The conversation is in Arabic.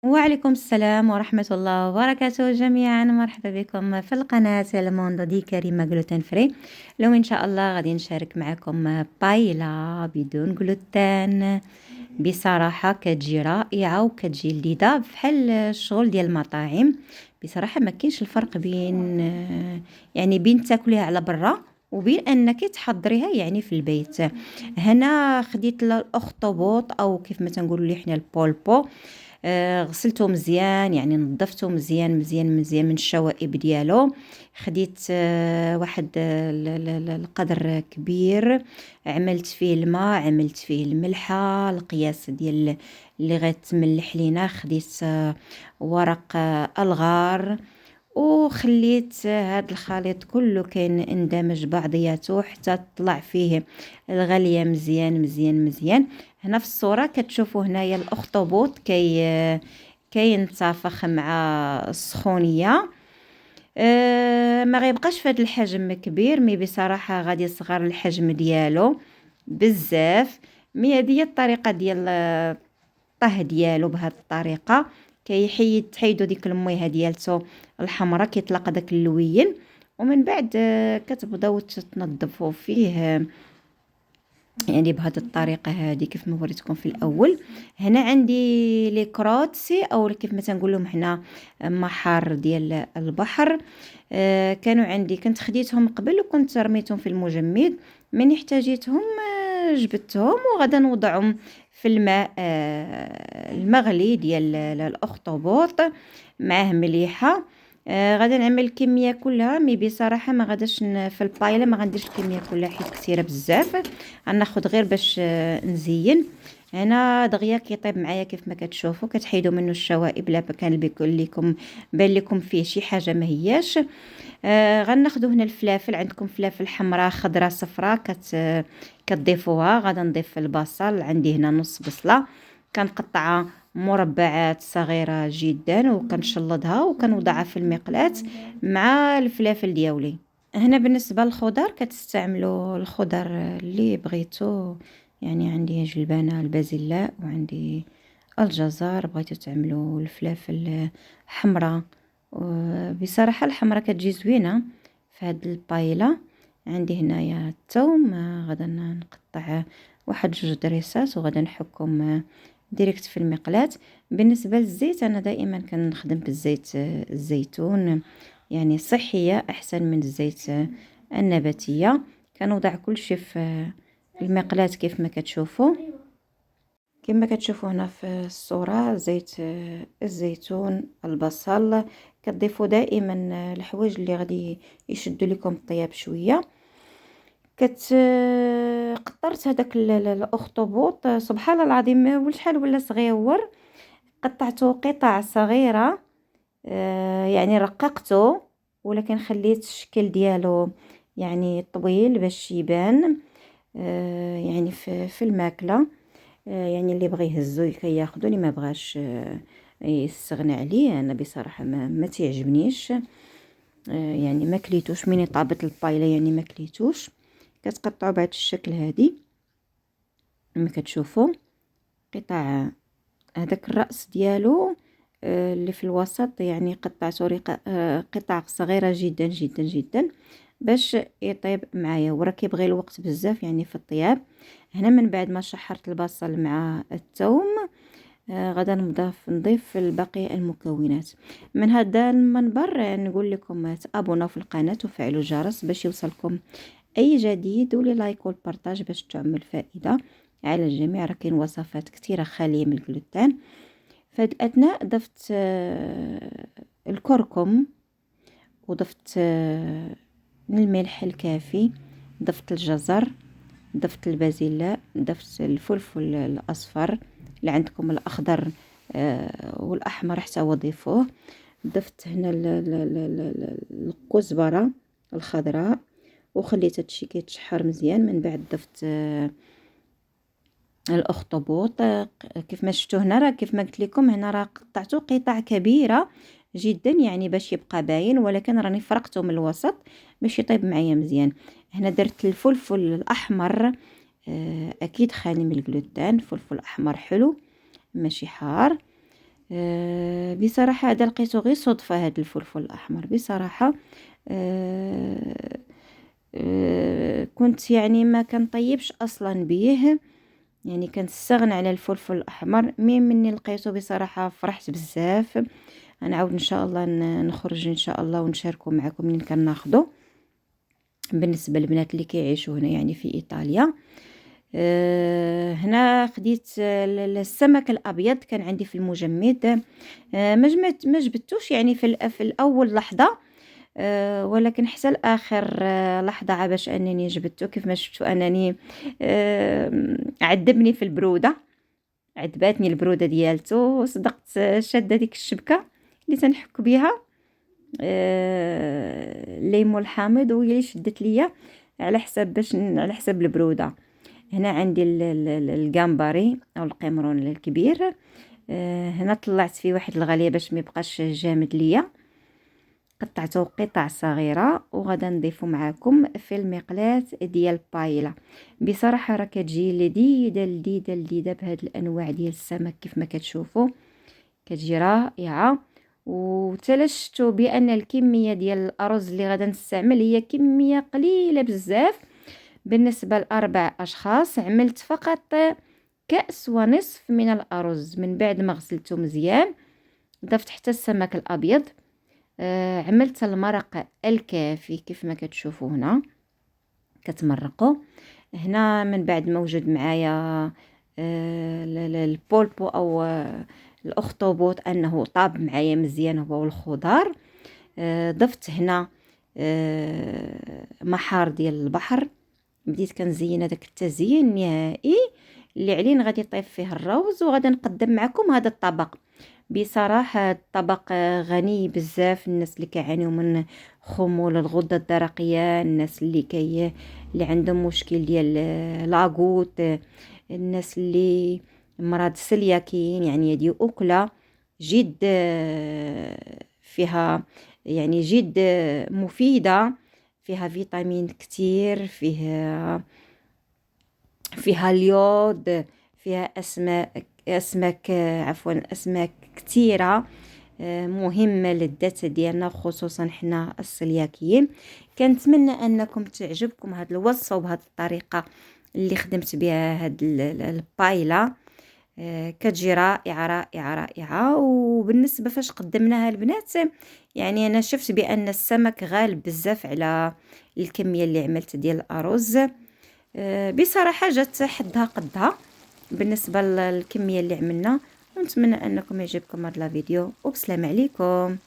وعليكم السلام ورحمة الله وبركاته جميعا. مرحبا بكم في القناة الموندو دي كريمة جلوتين فري. اليوم إن شاء الله غادي نشارك معكم بايلا بدون جلوتين. بصراحة كتجي رائعة وكتجي لذيذة بحال الشغل ديال المطاعم. بصراحة ما كاينش الفرق بين بين تاكليها على برا وبين انك تحضريها في البيت. هنا خديت الاخطبوط او كيف ما تنقولوا ليه حنا البولبو. غسلته مزيان، نظفته مزيان مزيان مزيان من الشوائب ديالو. خديت واحد القدر كبير، عملت فيه الماء، عملت فيه الملحه، القياس ديال اللي غتملح لينا. خديت ورق الغار، وخليت هاد الخليط كله كان اندمج بعضياته حتى طلع فيه الغليه مزيان مزيان مزيان. هنا في الصوره كتشوفوا هنايا الاخطبوط كينتفخ مع السخونيه. ما غيبقاش في هذا الحجم كبير، مي بصراحه غادي يصغر الحجم ديالو بزاف. مي هذه هي الطريقه ديال الطهي ديالو. بهذه الطريقه تحيدوا ديك المياه ديالته الحمراء، كيطلق داك اللوين، ومن بعد كتبداو تنظفوا فيه بهذه الطريقه هذه كيف ما وريتكم في الاول. هنا عندي لي كروتسي او كيف ما تنقول لهم حنا محار ديال البحر. كانوا عندي، كنت خديتهم قبل وكنت رميتهم في المجمد. من احتاجيتهم جبتهم وغدا نوضعهم في الماء المغلي ديال الاخطبوط معاه مليحه. غادي نعمل الكميه كلها، مي بصراحه ما غاداش في البايله ما غنديرش الكميه كلها حيت كثيره بزاف. غناخذ غير باش نزين. هنا دغيا كيطيب معايا كيف ما كتشوفوا. كتحيدوا منه الشوائب لا كان لكم بان لكم فيه شي حاجه ما هياش. غناخذوا هنا الفلافل، عندكم فلافل حمراء خضراء صفراء كتضيفوها. غادا نضيف البصل، عندي هنا نص بصله كنقطعها مربعات صغيره جدا وكنشلضها وكنوضعها في المقلاة مع الفلافل ديالي. هنا بالنسبه للخضر كتستعملوا الخضر اللي بغيتو. عندي جلبانه البازلاء وعندي الجزر. بغيتو تعملوا الفلافل حمراء، بصراحه الحمراء كتجي زوينه في هاد البايله. عندي هنايا الثوم، غادا نقطع واحد جوج دريسات وغادا نحكهم ديريكت في المقلاة. بالنسبه للزيت انا دائما كنخدم بالزيت الزيتون، صحيه احسن من الزيت النباتيه. كنوضع كل شيء في المقلاة كيف ما كتشوفوا. كما كتشوفوا هنا في الصورة زيت الزيتون، البصل. كتضيفوا دائما الحوايج اللي غادي يشدوا لكم الطياب شويه. قطرت هذاك الاخطبوط، سبحان الله العظيم وشحال ولا صغيور. قطعته قطع صغيره، رققته، ولكن خليت الشكل ديالو طويل باش يبان في الماكله. اللي بغى يهزو كياخذو، اللي ما بغاش يستغنى عليه. انا بصراحه ما تعجبنيش، ما كليتوش مني طابت البايله، ما كليتوش. كتقطعوا بهذا الشكل هذه كما كتشوفوا. قطع هذاك الراس ديالو اللي في الوسط، قطعته قطع صغيره جدا جدا جدا باش يطيب معايا. وراه كيبغي الوقت بزاف في الطياب. هنا من بعد ما شحرت البصل مع الثوم، غدا نضيف الباقي المكونات. من هذا المنبر نقول لكم تابوناو في القناه وفعلوا الجرس باش يوصلكم اي جديد، ولي لايك والبارطاج باش تعم الفائده على الجميع. راه كاين وصفات كثيره خاليه من الجلوتين. فهاد الاثناء ضفت الكركم، وضفت الملح الكافي، ضفت الجزر، ضفت البازلاء، ضفت الفلفل الاصفر اللي عندكم الاخضر والاحمر حتى وضيفوه. ضفت هنا الكزبره الخضراء وخليت هادشي كيتشحر مزيان. من بعد ضفت الاخطبوط كيف ما شفتوا هنا. راه كيف ما قلت لكم هنا راه قطعته قطع كبيره جدا باش يبقى باين، ولكن راني فرقته من الوسط باش يطيب معايا مزيان. هنا درت الفلفل الاحمر، اكيد خالي من الجلوتين. فلفل احمر حلو ماشي حار. بصراحة هذا لقيته غير صدفة، هذا الفلفل الأحمر بصراحة. آه، كنت يعني ما كنطيبش أصلا بيه، يعني كنستغنى على الفلفل الأحمر. مني لقيته بصراحة فرحت بزاف. أنا عاود إن شاء الله نخرج إن شاء الله ونشاركه معكم منين كناخدو بالنسبة للبنات اللي كيعيشوا هنا يعني في إيطاليا. هنا خديت السمك الابيض، كان عندي في المجمد. ما جبتوش يعني في الاول لحظه، ولكن حتى لاخر لحظه باش انني جبته. كيف ما شفتوا انني عذبني في البروده، عذباتني البروده ديالته. صدقت شاده ديك الشبكه اللي تنحك بها الليمون الحامض، وهي اللي شدت ليا على حساب على حساب البروده. هنا عندي الجمبري او القمرون الكبير. هنا طلعت فيه واحد الغليه باش ما يبقاش جامد ليا، قطعته قطع صغيره وغادا نضيفه معكم في المقلاة ديال بايلا. بصراحه راه كتجي لذيذه لذيذه لذيذه بهاد الانواع ديال السمك. كيف ما كتشوفوا كتجي رائعه. وتلشتوا بان الكميه ديال الارز اللي غادا نستعمل هي كميه قليله بزاف. بالنسبة لأربع أشخاص عملت فقط كأس ونصف من الأرز. من بعد ما غسلته مزيان ضفت حتى السمك الأبيض. عملت المرق الكافي كيف ما كتشوفوا هنا كتمرقوا. هنا من بعد ما وجد معايا البولبو أو الأخطبوط أنه طاب معايا مزيان هو والخضار. ضفت هنا محار ديال البحر. بديت كنزين هذاك التزيين النهائي اللي عليه غادي يطيب فيه الروز، وغادي نقدم معكم هذا الطبق. بصراحه الطبق غني بزاف. الناس اللي كيعانيو من خمول الغده الدرقيه، الناس اللي عندهم مشكل ديال لاغوت، الناس اللي مرض سلياكين، يعني هذه اكله جد فيها يعني جد مفيده. فيها فيتامين كتير، فيها اليود، فيها اسماك عفوا اسماك كتيره مهمه للذات ديالنا، خصوصا حنا السلياكيين. كنتمنى انكم تعجبكم هذه الوصفه وبهذه الطريقه اللي خدمت بها هاد البايلا. كتجي رائعه رائعه رائعه. وبالنسبه فاش قدمناها البنات، يعني انا شفت بان السمك غالب بزاف على الكميه اللي عملت ديال الارز. بصراحه جات حدها قدها بالنسبه للكميه اللي عملنا. ونتمنى انكم يعجبكم هذا الفيديو، وبسلام عليكم.